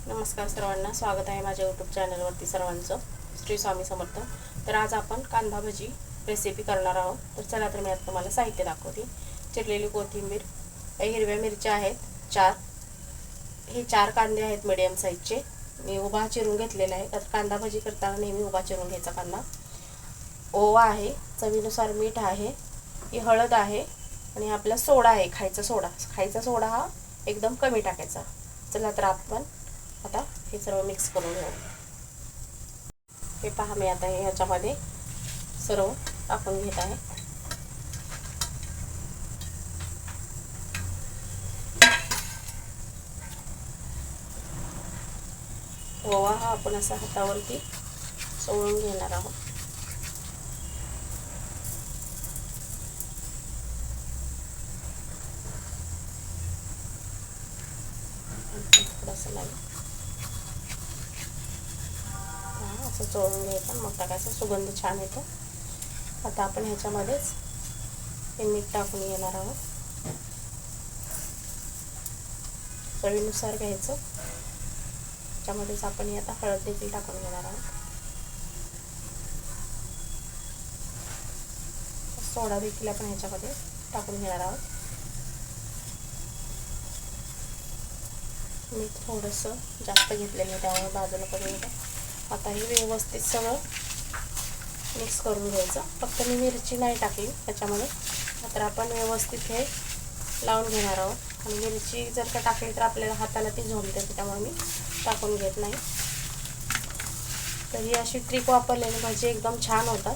नमस्कार सर्वांना, स्वागत आहे माझ्या यूट्यूब चॅनलवरती सर्वांचं. श्री स्वामी समर्थ. तर आज आपण कांदा भजी रेसिपी करणार आहोत. तर चला, तर मी आता तुम्हाला साहित्य दाखवते. चिरलेली कोथिंबीर, हिरव्या मिरच्या आहेत 4, हे 4 कांदे आहेत मीडियम साईजचे, मी उभा चिरून घेतलेला आहे. तर कांदा भजी करताना नेहमी उभा चिरून घ्यायचा कांदा. ओवा आहे, चवीनुसार मीठ आहे, ही हळद आहे आणि आपला सोडा आहे, खायचा सोडा हा एकदम कमी टाकायचा. चला, तर आपण आता हे सर्व मिक्स करून घेऊ. हे पहा, मी आता हे ह्याच्यामध्ये सर्व टाकून घेत आहे. ओवा हा आपण असा हातावरती चोळून घेणार आहोत. थोडंसं लागेल असं चोळून घ्यायचं, मग टाकायचं, सुगंध छान येतो. आता आपण ह्याच्यामध्येच हे मीठ टाकून घेणार आहोत, चवीनुसार घ्यायचं. त्याच्यामध्येच आपण आता हळद देखील टाकून घेणार आहोत. सोडा देखील आपण ह्याच्यामध्ये टाकून घेणार आहोत. मीठ थोडंसं जास्त घेतलेलं आहे, त्यामुळे बाजूला करून घ्या. आता हे व्यवस्थित सगळं मिक्स करून घ्यायचं. फक्त मी मिरची नाही टाकली त्याच्यामध्ये, तर आपण व्यवस्थित हे लावून घेणार आहोत. आणि मिरची जर का टाकली तर आपल्याला हाताला ती झोंबते, त्यामुळे मी टाकून घेत नाही. तर ही अशी ट्रिक वापरल्याने भाजी एकदम छान होतात.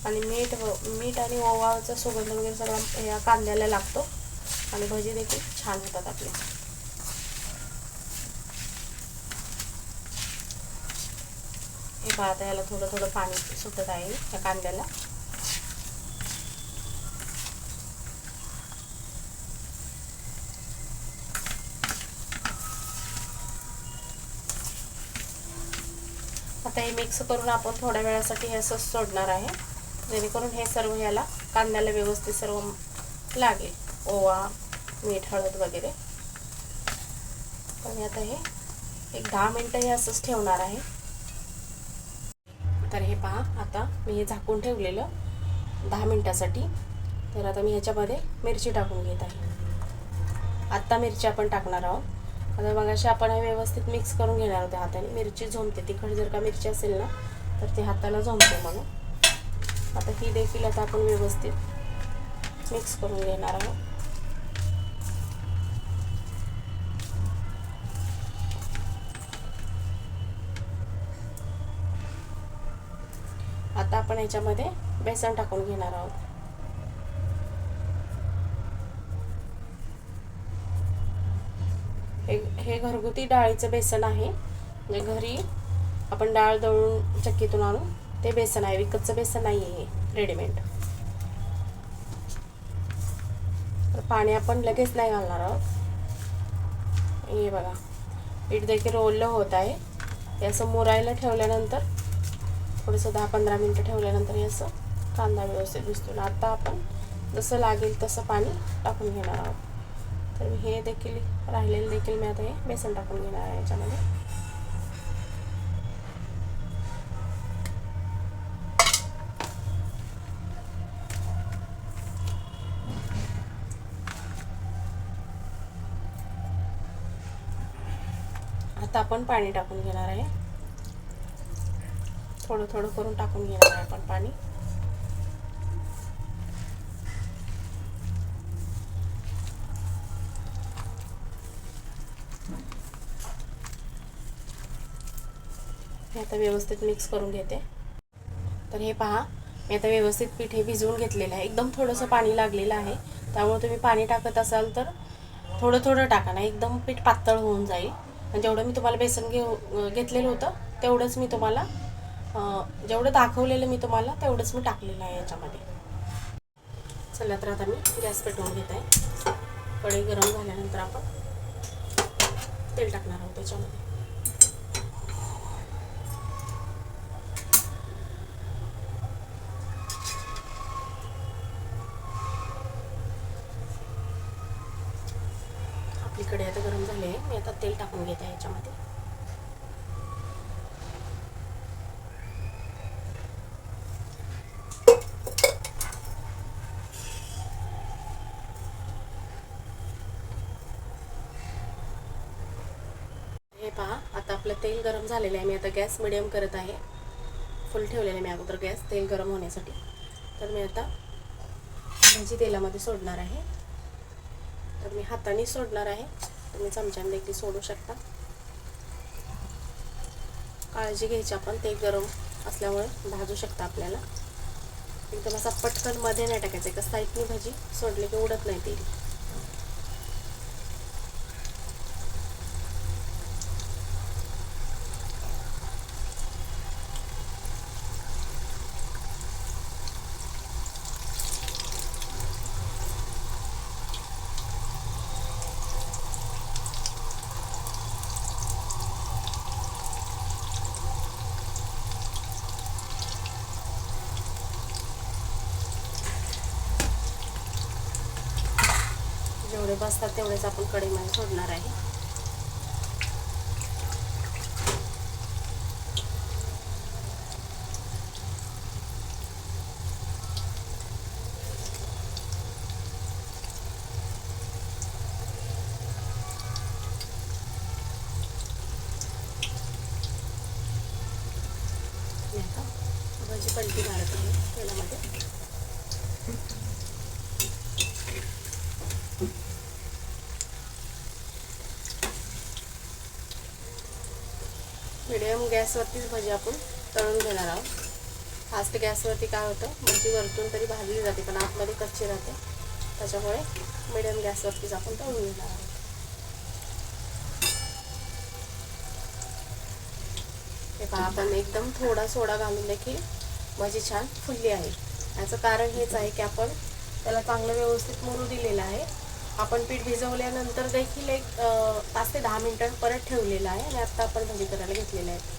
आणि मीठ आणि ओवाचा सुगंध वगैरे सगळा या कांद्याला लागतो आणि भजी देखील छान होतात आपल्या. हे पहा, आता याला थोडं थोडं पाणी सुटत आहे या कांद्याला. आता हे मिक्स करून आपण थोड्या वेळासाठी हे असं सोडणार आहे, जेणेकरून हे सर्व याला कांद्याला व्यवस्थित सर्व लागेल, ओवा, मीठ, हळद वगैरे. आणि आता हे एक 10 मिनिटं हे असंच ठेवणार आहे. तर हे पहा, आता मी हे झाकून ठेवलेलं 10 मिनिटासाठी. तर आता मी ह्याच्यामध्ये मिरची टाकून घेत आहे. आत्ता मिरची आपण टाकणार आहोत. आता मगाशी आपण हे व्यवस्थित मिक्स करून घेणार होते हाताने. मिरची झोंबते, तिखट जर का मिरची असेल ना तर ते हाताला झोंबते म्हणून. आता ही देखील आता आपण व्यवस्थित मिक्स करून घेणार आहोत. आता आपण ह्याच्यामध्ये बेसन टाकून घेणार आहोत. हे घरगुती डाळीचं बेसन आहे, म्हणजे घरी आपण डाळ दळून चक्कीतून आणून ते बेसन आहे, विकतचं बेसन नाही आहे हे रेडीमेड. तर पाणी आपण लगेच नाही घालणार आहोत. हे बघा, पीठ देखील ओलं होत आहे. हे असं मुरायला ठेवल्यानंतर थोडंसं 10-15 मिनटं ठेवल्यानंतर हे असं कांदा व्यवस्थित दिसतो. आता आपण जसं लागेल तसं पाणी टाकून घेणार आहोत. तर हे देखील राहिलेलं देखील मी आता हे बेसन टाकून घेणार आहे याच्यामध्ये. आता आपण पाणी टाकून घेणार आहे, थोडं थोडं करून टाकून घेणार आहे आपण पाणी. हे आता व्यवस्थित मिक्स करून घेते. तर हे पहा, मी आता व्यवस्थित पीठ हे भिजवून घेतलेलं आहे. एकदम थोडंसं पाणी लागलेलं आहे, त्यामुळे तुम्ही पाणी टाकत असाल तर थोडं थोडं टाका ना, एकदम पीठ पातळ होऊन जाईल. आणि जेवढं मी तुम्हाला बेसन घेतलेलं होतं तेवढंच मी तुम्हाला जेवढं दाखवलेलं मी तुम्हाला तेवढंच मी टाकलेलं आहे याच्यामध्ये. चला, तर आता मी गॅस पेटवून घेत आहे. कढई गरम झाल्यानंतर आपण तेल टाकणार आहोत त्याच्यामध्ये. आपली कढई आता गरम झाली आहे. मी आता तेल टाकून घेते ह्याच्यामध्ये. पहा आता आपलं तेल गरम झालेलं आहे. मी आता गॅस मिडियम करत आहे. फुल ठेवलेलं आहे मी अगोदर गॅस तेल गरम होण्यासाठी. तर मी आता भाजी तेलामध्ये सोडणार आहे. तर मी हाताने सोडणार आहे, तुम्ही चमच्याने देखील सोडू शकता. काळजी घ्यायची आपण, तेल गरम असल्यामुळे भाजू शकता आपल्याला. एकदम असा पटकन मध्ये नाही टाकायचं, एका साईडनी भाजी सोडली की उडत नाही तेल. जेवढे बसतात तेवढेच आपण कढईमध्ये सोडणार आहे. आता भाजी पलटी मारत आहे तेलामध्ये. मिडियम गॅसवरतीच भाजी आपण तळून घेणार आहोत. फास्ट गॅसवरती काय होतं, भाजी वरतून तरी भाजली जाते पण आतमध्ये कच्ची राहते. त्याच्यामुळे मिडियम गॅसवरतीच आपण तळून घेणार आहोत. हे पहा, आपण एकदम थोडा सोडा घालून देखील भाजी छान फुलली आहे. याचं कारण हेच आहे की आपण त्याला चांगलं व्यवस्थित मुरू दिलेलं आहे. आपण पीठ भिजवल्यानंतर देखील एक 5 ते 10 मिनिटं परत ठेवलेलं आहे आणि आता आपण भाजी करायला घेतलेलं आहे.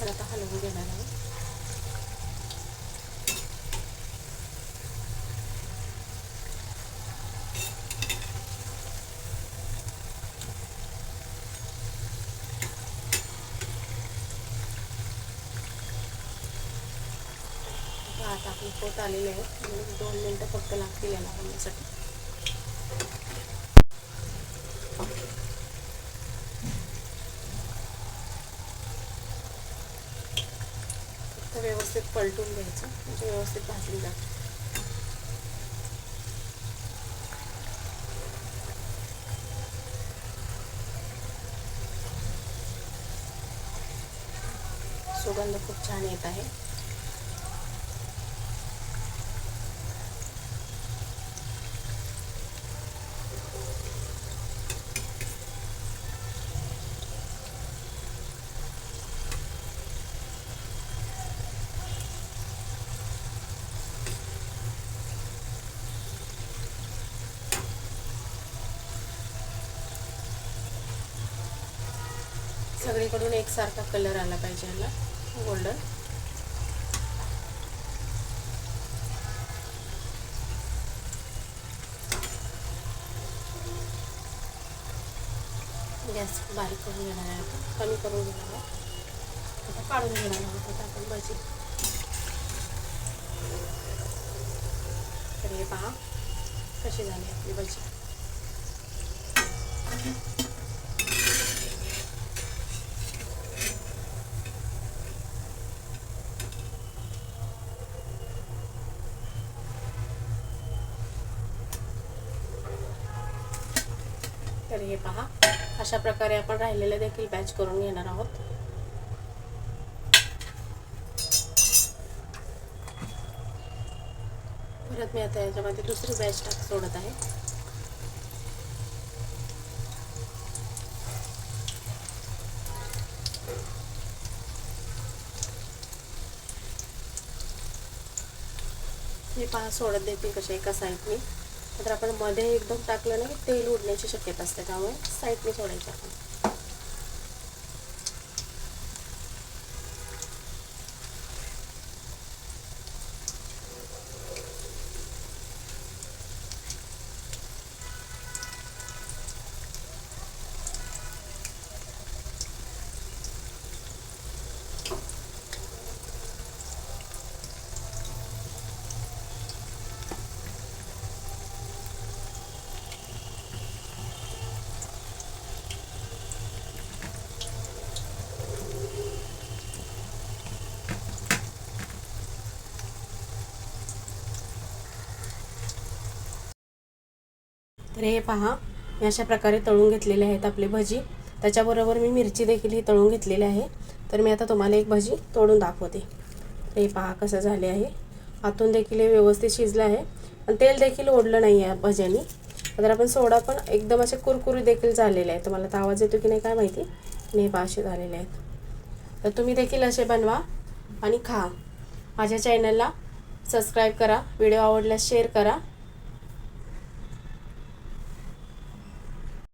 तर आता हलवून घेणार आहे. आता आपली पोत आलेली आहे. 2 मिनिटं फक्त लागतील याला होण्यासाठी. फक्त व्यवस्थित पलटून घ्यायचं म्हणजे व्यवस्थित भाजली जाते. सुगंध खूप छान येत आहे. सगळीकडून एकसारखा कलर आला पाहिजे याला, गोल्डन. गॅस बारीक करून घेणार आहे, आपण कमी करून घेणार आहोत. आता काढून घेणार आहोत आता आपण भाजी. तर हे पहा कशी झाली आपली भाजी. तर हे पहा, अशा प्रकारे आपण राहिलेले देखील बॅच करून घेणार आहोत. परत मी आता याच्यामध्ये दुसरी बॅच सोडत आहे. हे पहा सोडत देतील कशा एका साईडनी. तर आपण मध्ये एकदम टाकलं ना तेल उडण्याची शक्यता असते, त्यामुळे साईडने सोडायचं आपण. तर हे पहा, मी अशा प्रकारे तळून घेतलेले आहेत आपले भजी. त्याच्याबरोबर मी मिरची देखील ही तळून घेतलेली आहे. तर मी आता तुम्हाला एक भजी तोडून दाखवते. हे पहा कसं झाले आहे. आतून देखील हे व्यवस्थित शिजलं आहे आणि तेल देखील ओढलं नाही आहे भज्यांनी. तर आपण सोडा पण एकदम असे कुरकुरी देखील झालेले आहेत. तुम्हाला तर आवाज येतो की नाही काय माहिती. आणि हे पहा असे झालेले आहेत. तर तुम्ही देखील असे बनवा आणि खा. माझ्या चॅनलला सबस्क्राईब करा. व्हिडिओ आवडल्यास शेअर करा.